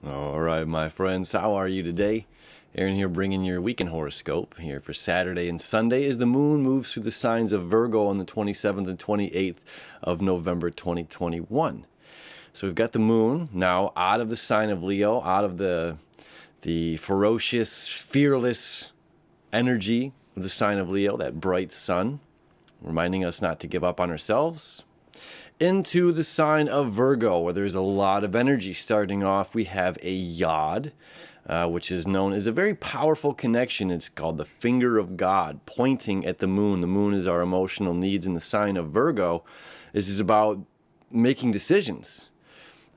All right, my friends, how are you today? Aaron here bringing your weekend horoscope here for Saturday and Sunday as the moon moves through the signs of Virgo on the 27th and 28th of November 2021. So we've got the moon now out of the sign of Leo, out of the ferocious, fearless energy of the sign of Leo, that bright sun, reminding us not to give up on ourselves, into the sign of Virgo, where there's a lot of energy. Starting off, we have a yod, which is known as a very powerful connection. It's called the finger of God, pointing at the moon. The moon is our emotional needs in the sign of Virgo. This is about making decisions,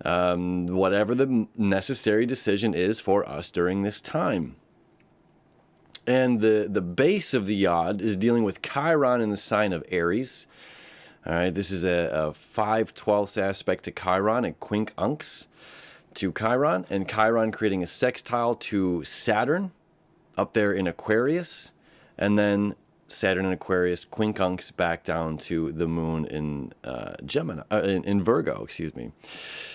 whatever the necessary decision is for us during this time. And the base of the yod is dealing with Chiron in the sign of Aries. All right, this is a 5/12 aspect to Chiron, a quincunx to Chiron, and Chiron creating a sextile to Saturn up there in Aquarius, and then Saturn in Aquarius, quincunx back down to the moon in Gemini, in Virgo, excuse me.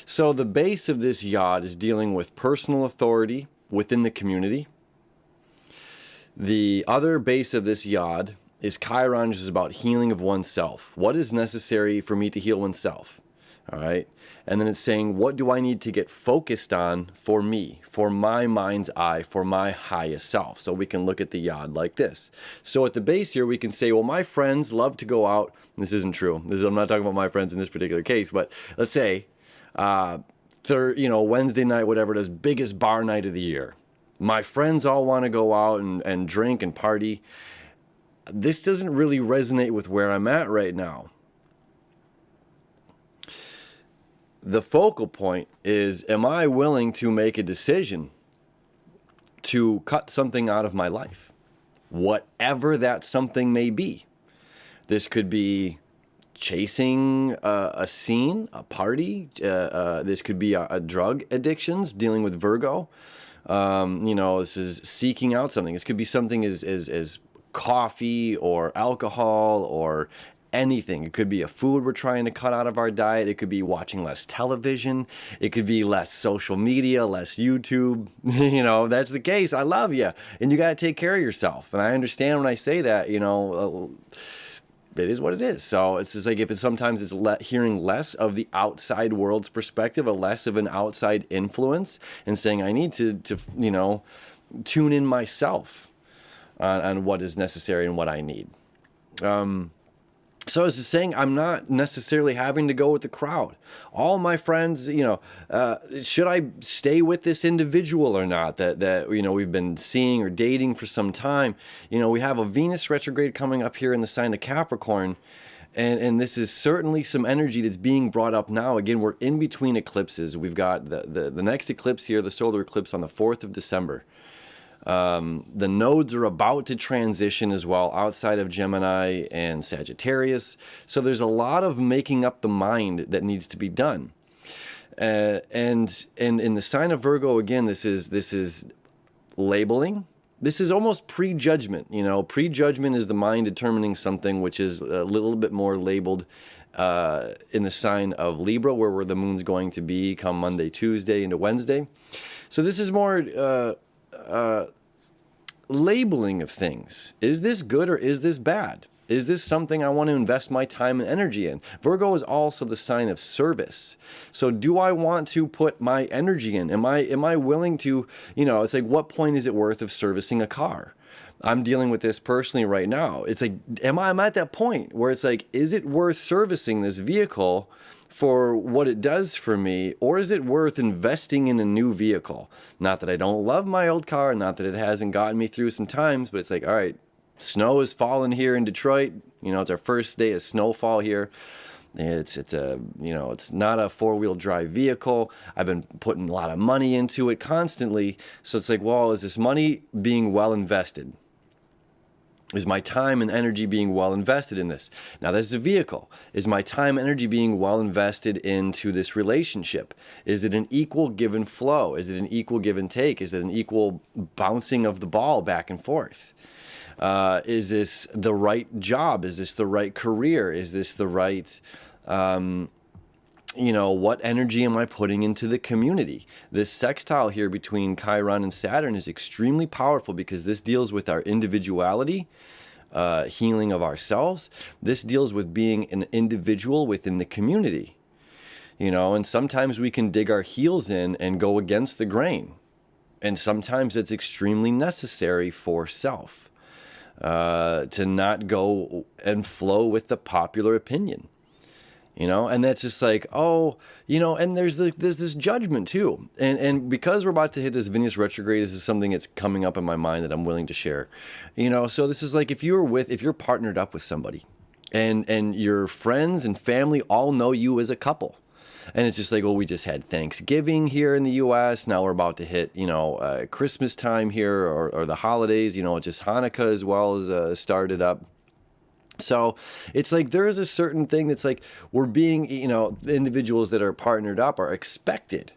So the base of this yod is dealing with personal authority within the community. The other base of this yod is Chiron, which is about healing of oneself. What is necessary for me to heal oneself? All right. And then it's saying, what do I need to get focused on for me, for my mind's eye, for my highest self? So we can look at the yod like this. So at the base here, we can say, well, my friends love to go out. This isn't true. I'm not talking about my friends in this particular case, but let's say, Wednesday night, whatever it is, biggest bar night of the year. My friends all want to go out and drink and party. This doesn't really resonate with where I'm at right now. The focal point is, am I willing to make a decision to cut something out of my life? Whatever that something may be. This could be chasing a scene, a party. This could be a drug addictions, dealing with Virgo. This is seeking out something. This could be something as coffee or alcohol or anything. It could be a food we're trying to cut out of our diet. It could be watching less television. It could be less social media, less YouTube. That's the case. I love you. And you got to take care of yourself. And I understand when I say that, it is what it is. So it's just like sometimes it's hearing less of the outside world's perspective, a less of an outside influence, and saying I need to tune in myself on what is necessary and what I need. So as saying, I'm not necessarily having to go with the crowd. All my friends, should I stay with this individual or not that we've been seeing or dating for some time? We have a Venus retrograde coming up here in the sign of Capricorn. And this is certainly some energy that's being brought up now. Again, we're in between eclipses. We've got the next eclipse here, the solar eclipse on the 4th of December. The nodes are about to transition as well outside of Gemini and Sagittarius. So there's a lot of making up the mind that needs to be done. And in the sign of Virgo, again, this is labeling. This is almost prejudgment. Prejudgment is the mind determining something, which is a little bit more labeled in the sign of Libra, where the moon's going to be come Monday, Tuesday into Wednesday. So this is more labeling of things. Is this good or is this bad? Is this something I want to invest my time and energy in? Virgo is also the sign of service. So do I want to put my energy in? Am I willing to, it's like, what point is it worth of servicing a car? I'm dealing with this personally right now. It's like, I'm at that point where it's like, is it worth servicing this vehicle for what it does for me, or is it worth investing in a new vehicle? Not that I don't love my old car, not that it hasn't gotten me through some times, but it's like, all right, snow is falling here in Detroit. It's our first day of snowfall here. It's not a 4-wheel drive vehicle. I've been putting a lot of money into it constantly. So it's like, well, is this money being well invested? Is my time and energy being well invested in this? Now, this is a vehicle. Is my time and energy being well invested into this relationship? Is it an equal give and flow? Is it an equal give and take? Is it an equal bouncing of the ball back and forth? Is this the right job? Is this the right career? Is this the right what energy am I putting into the community? This sextile here between Chiron and Saturn is extremely powerful because this deals with our individuality, healing of ourselves. This deals with being an individual within the community, and sometimes we can dig our heels in and go against the grain. And sometimes it's extremely necessary for self to not go and flow with the popular opinion. And that's just like, and there's this judgment too. And because we're about to hit this Venus retrograde, this is something that's coming up in my mind that I'm willing to share. So this is like if you're partnered up with somebody and your friends and family all know you as a couple. And it's just like, we just had Thanksgiving here in the U.S. Now we're about to hit, Christmas time here or the holidays, just Hanukkah as well as started up. So it's like there is a certain thing that's like we're being, the individuals that are partnered up are expected,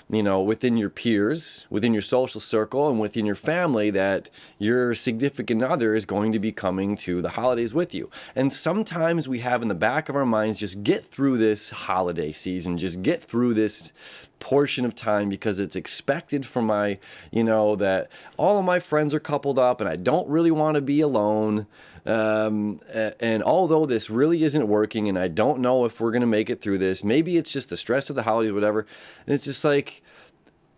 within your peers, within your social circle, and within your family, that your significant other is going to be coming to the holidays with you. And sometimes we have in the back of our minds, just get through this holiday season, just get through this portion of time because it's expected from my, that all of my friends are coupled up and I don't really want to be alone. And although this really isn't working and I don't know if we're going to make it through this, maybe it's just the stress of the holidays, whatever. And it's just like,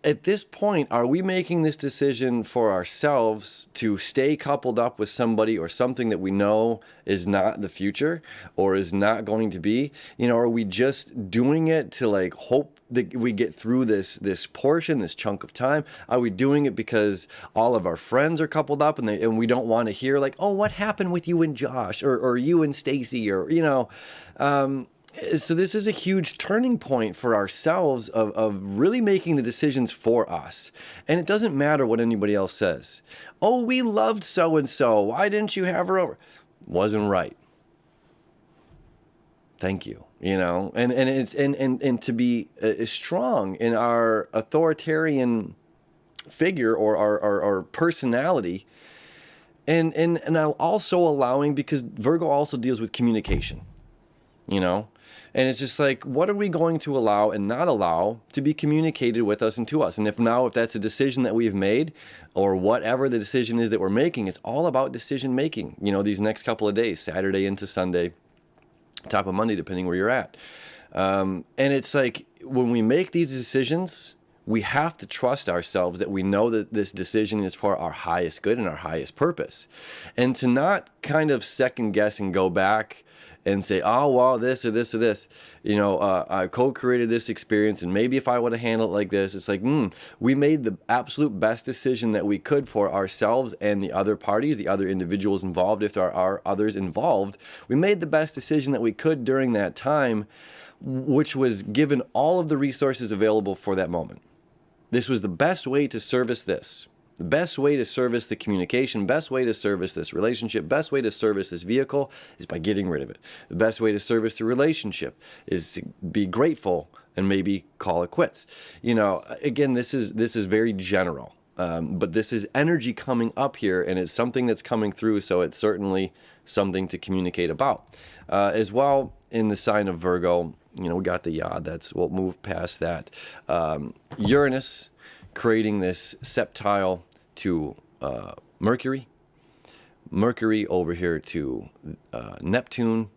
at this point, are we making this decision for ourselves to stay coupled up with somebody or something that we know is not the future or is not going to be? Are we just doing it to like hope that we get through this portion, this chunk of time? Are we doing it because all of our friends are coupled up and we don't want to hear like, oh, what happened with you and Josh or you and Stacy or, so this is a huge turning point for ourselves of really making the decisions for us. And it doesn't matter what anybody else says. Oh, we loved so-and-so. Why didn't you have her over? Wasn't right. Thank you. And to be strong in our authoritarian figure or our personality and also allowing, because Virgo also deals with communication, and it's just like, what are we going to allow and not allow to be communicated with us and to us? And if that's a decision that we've made or whatever the decision is that we're making, it's all about decision making, these next couple of days, Saturday into Sunday, top of Monday, depending where you're at. And it's like, when we make these decisions, we have to trust ourselves that we know that this decision is for our highest good and our highest purpose. And to not kind of second guess and go back and say, oh, well, this or this or this, I co-created this experience, and maybe if I would have handled it like this, it's like, we made the absolute best decision that we could for ourselves and the other parties, the other individuals involved, if there are others involved. We made the best decision that we could during that time, which was given all of the resources available for that moment. This was the best way to service this. The best way to service the communication, best way to service this relationship, best way to service this vehicle is by getting rid of it. The best way to service the relationship is to be grateful and maybe call it quits. Again, this is very general, but this is energy coming up here, and it's something that's coming through, so it's certainly something to communicate about. As well, in the sign of Virgo, we got the yod, we'll move past that. Uranus, creating this sextile to Mercury over here to Neptune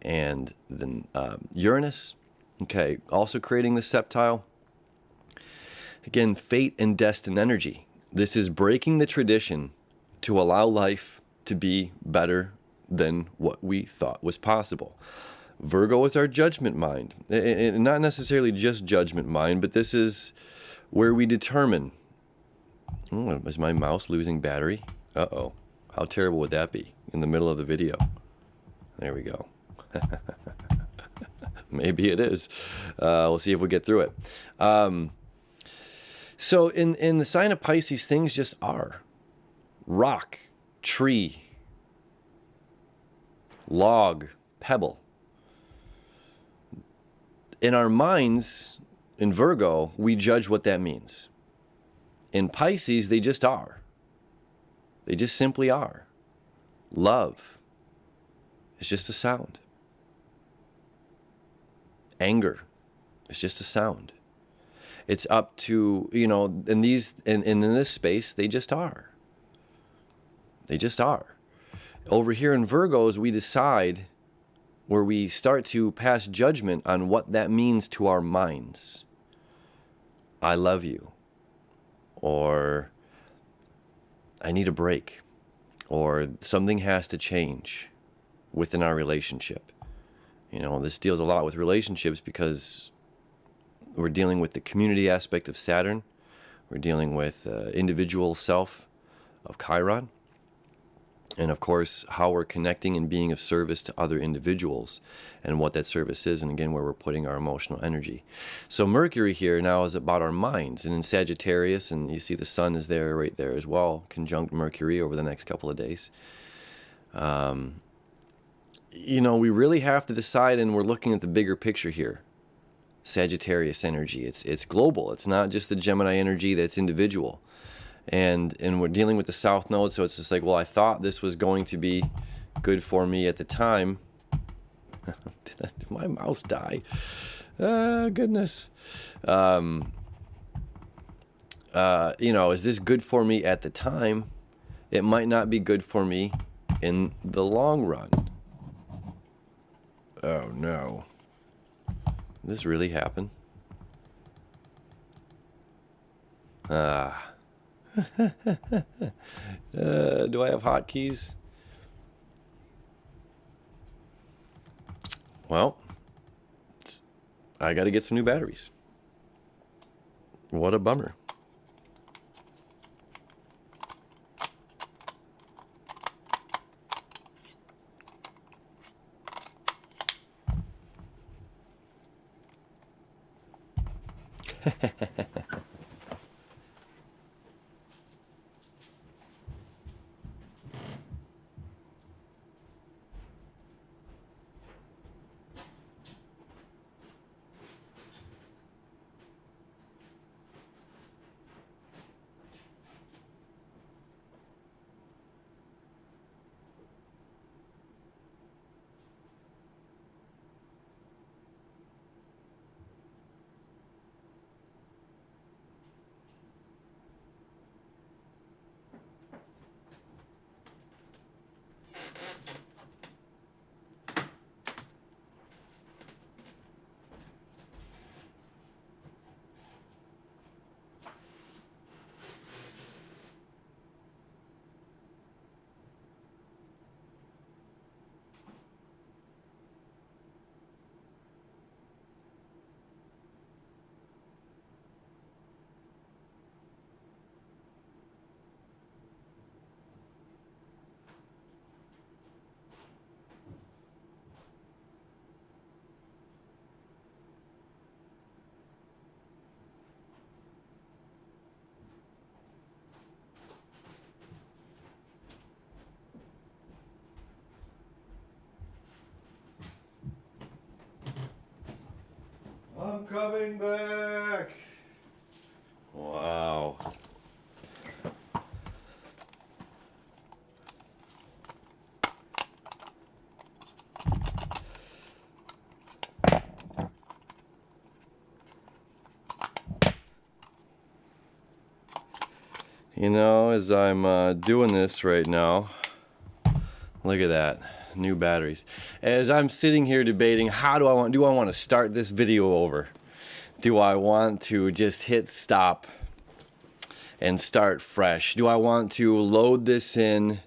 and then Uranus. Okay, also creating this sextile. Again, fate and destined energy. This is breaking the tradition to allow life to be better than what we thought was possible. Virgo is our judgment mind. Not necessarily just judgment mind, but this is where we determine. Oh, is my mouse losing battery? Uh-oh. How terrible would that be in the middle of the video? There we go. Maybe it is. We'll see if we get through it. So in the sign of Pisces, things just are. Rock, tree, log, pebble. In our minds, in Virgo, we judge what that means. In Pisces, they just are. They just simply are. Love is just a sound. Anger. It's just a sound. It's up to, in this space, they just are. They just are. Over here in Virgos, we decide, where we start to pass judgment on what that means to our minds. I love you. Or I need a break. Or something has to change within our relationship. This deals a lot with relationships because we're dealing with the community aspect of Saturn. We're dealing with individual self of Chiron. And of course, how we're connecting and being of service to other individuals and what that service is. And again, where we're putting our emotional energy. So Mercury here now is about our minds. And in Sagittarius, and you see the sun is there right there as well, conjunct Mercury over the next couple of days. We really have to decide, and we're looking at the bigger picture here. Sagittarius energy. It's global. It's not just the Gemini energy that's individual. And we're dealing with the South Node, so it's just like, well, I thought this was going to be good for me at the time. Did my mouse die? Goodness. Is this good for me at the time? It might not be good for me in the long run. Oh, no. Did this really happen? Do I have hotkeys? Well, I got to get some new batteries. What a bummer. I'm coming back. Wow. As I'm doing this right now, look at that. New batteries. As I'm sitting here debating, do I want to start this video over? Do I want to just hit stop and start fresh? Do I want to load this in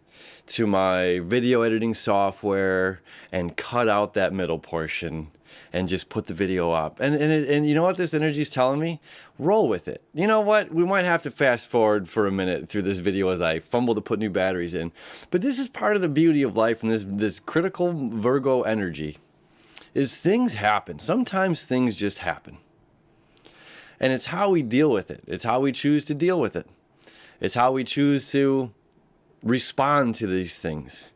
to my video editing software and cut out that middle portion and just put the video up? And you know what this energy is telling me? Roll with it. You know what? We might have to fast forward for a minute through this video as I fumble to put new batteries in. But this is part of the beauty of life, and this critical Virgo energy is things happen. Sometimes things just happen. And it's how we deal with it. It's how we choose to deal with it. It's how we choose to respond to these things.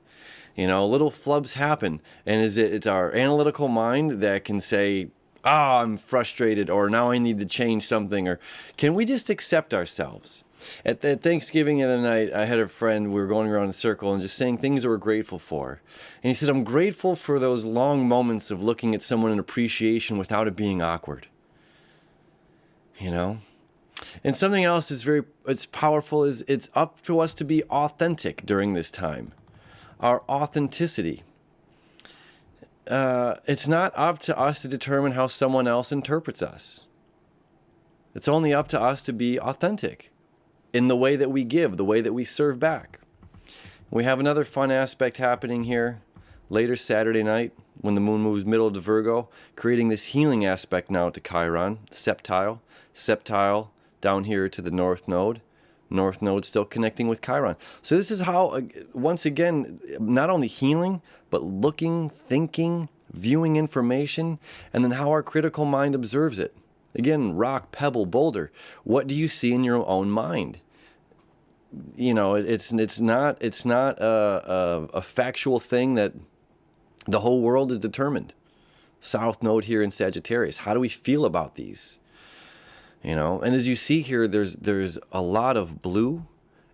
Little flubs happen. And it's our analytical mind that can say, oh, I'm frustrated, or now I need to change something, or can we just accept ourselves? At the Thanksgiving the other night, I had a friend, we were going around in a circle and just saying things that we're grateful for. And he said, I'm grateful for those long moments of looking at someone in appreciation without it being awkward. You know? And something else it's powerful is it's up to us to be authentic during this time. Our authenticity. It's not up to us to determine how someone else interprets us. It's only up to us to be authentic in the way that we give, the way that we serve back. We have another fun aspect happening here later Saturday night when the moon moves middle to Virgo, creating this healing aspect now to Chiron, Sextile. Sextile down here to the North Node. North Node still connecting with Chiron. So this is how, once again, not only healing, but looking, thinking, viewing information, and then how our critical mind observes it. Again, rock, pebble, boulder. What do you see in your own mind? You know, it's not a factual thing that the whole world is determined. South Node here in Sagittarius. How do we feel about these? You know, and as you see here, there's a lot of blue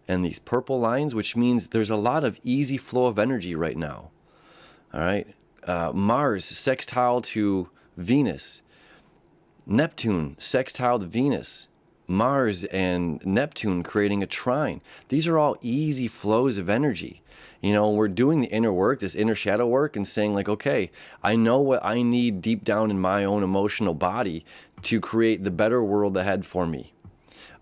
and these purple lines, which means there's a lot of easy flow of energy right now. All right, Mars sextile to Venus, Neptune sextile to Venus, Mars and Neptune creating a trine. These are all easy flows of energy. You know, we're doing the inner work, this inner shadow work, and saying like, okay, I know what I need deep down in my own emotional body to create the better world ahead for me.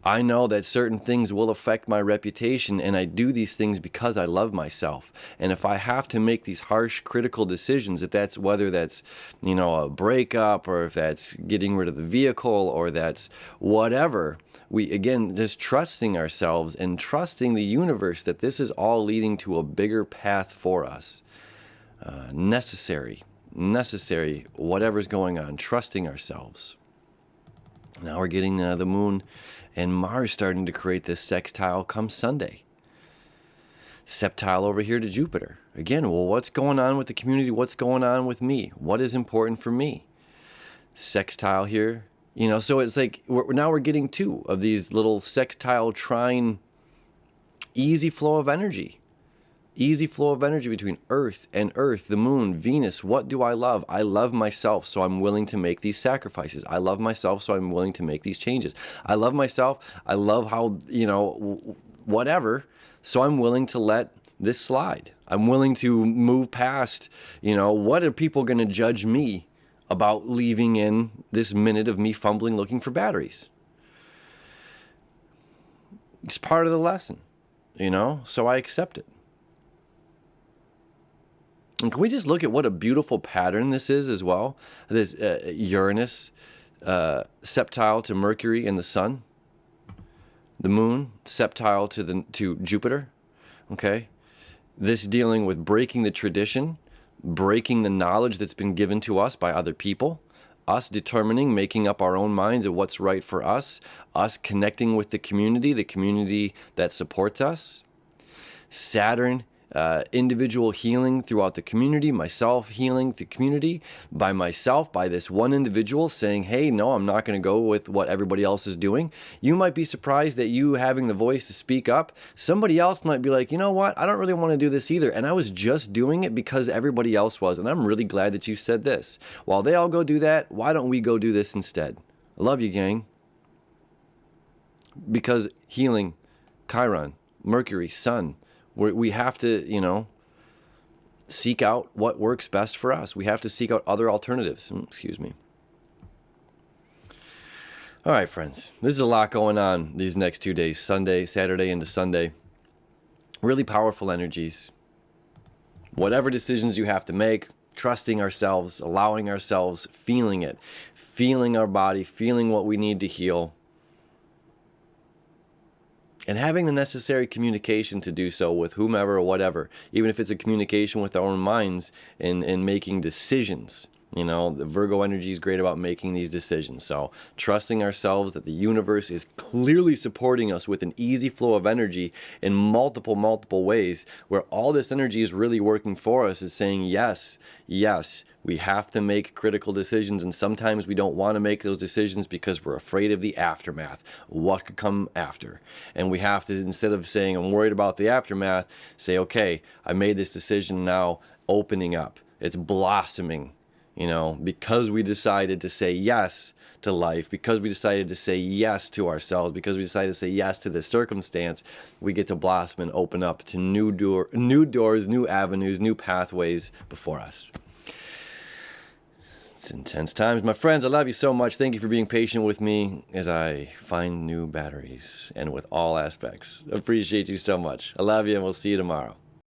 I know that certain things will affect my reputation, and I do these things because I love myself. And if I have to make these harsh, critical decisions, whether that's, you know, a breakup, or if that's getting rid of the vehicle, or that's whatever, we, again, just trusting ourselves and trusting the universe that this is all leading to a bigger path for us. Necessary, whatever's going on, trusting ourselves. Now we're getting the moon and Mars starting to create this sextile come Sunday. Sextile over here to Jupiter. Again, well, what's going on with the community? What's going on with me? What is important for me? Sextile here. You know, so it's like now we're getting two of these little sextile trine, easy flow of energy. Easy flow of energy between Earth and Earth, the moon, Venus. What do I love? I love myself, so I'm willing to make these sacrifices. I love myself, so I'm willing to make these changes. I love myself. I love how, you know, whatever, so I'm willing to let this slide. I'm willing to move past, you know, what are people going to judge me about leaving in this minute of me fumbling looking for batteries? It's part of the lesson, you know, so I accept it. And can we just look at what a beautiful pattern this is as well? This Uranus, sextile to Mercury and the Sun. The Moon, sextile to Jupiter. Okay? This dealing with breaking the tradition, breaking the knowledge that's been given to us by other people, us determining, making up our own minds of what's right for us connecting with the community that supports us. Saturn, individual healing throughout the community, myself healing the community by myself, by this one individual saying, hey, no, I'm not going to go with what everybody else is doing. You might be surprised that you having the voice to speak up, somebody else might be like, you know what, I don't really want to do this either. And I was just doing it because everybody else was. And I'm really glad that you said this. While they all go do that, why don't we go do this instead? I love you, gang. Because healing, Chiron, Mercury, Sun, we have to, you know, seek out what works best for us. We have to seek out other alternatives. Excuse me. All right, friends. This is a lot going on these next 2 days, Saturday into Sunday. Really powerful energies. Whatever decisions you have to make, trusting ourselves, allowing ourselves, feeling it, feeling our body, feeling what we need to heal. And having the necessary communication to do so with whomever or whatever, even if it's a communication with our own minds and making decisions You know, the Virgo energy is great about making these decisions. So trusting ourselves that the universe is clearly supporting us with an easy flow of energy in multiple ways, where all this energy is really working for us, is saying, yes, yes, we have to make critical decisions. And sometimes we don't want to make those decisions because we're afraid of the aftermath, what could come after. And we have to, instead of saying, I'm worried about the aftermath, say, okay, I made this decision, now opening up. It's blossoming. You know, because we decided to say yes to life, because we decided to say yes to ourselves, because we decided to say yes to this circumstance, we get to blossom and open up to new doors, new avenues, new pathways before us. It's intense times. My friends, I love you so much. Thank you for being patient with me as I find new batteries and with all aspects. Appreciate you so much. I love you, and we'll see you tomorrow.